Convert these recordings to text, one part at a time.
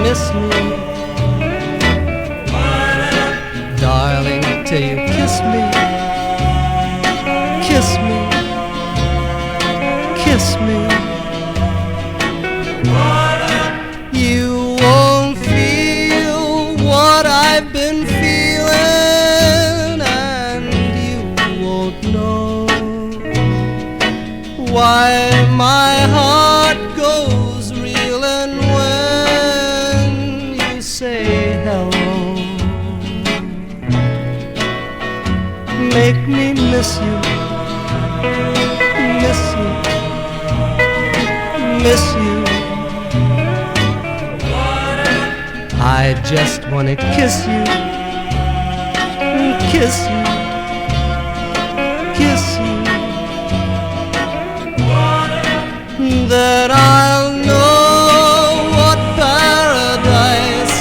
miss me, darling, till you kiss me, kiss me, kiss me. You won't feel what I've been feeling, and you won't know why my heart goes reeling when you say hello. Make me miss you, miss you, miss you. I just wanna kiss you, kiss you, kiss you. That I'll know what paradise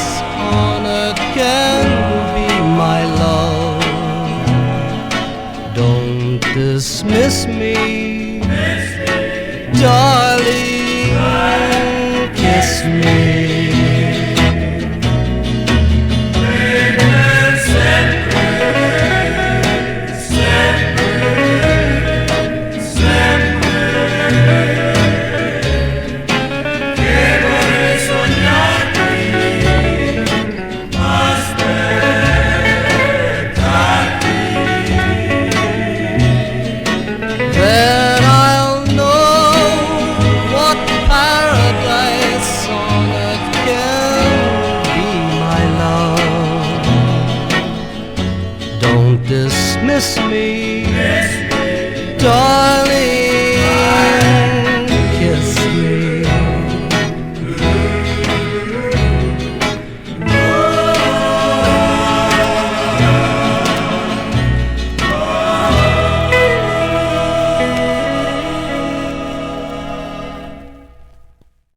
on earth can be, my love. Don't dismiss me, darling, kiss me. Dismiss me, darling.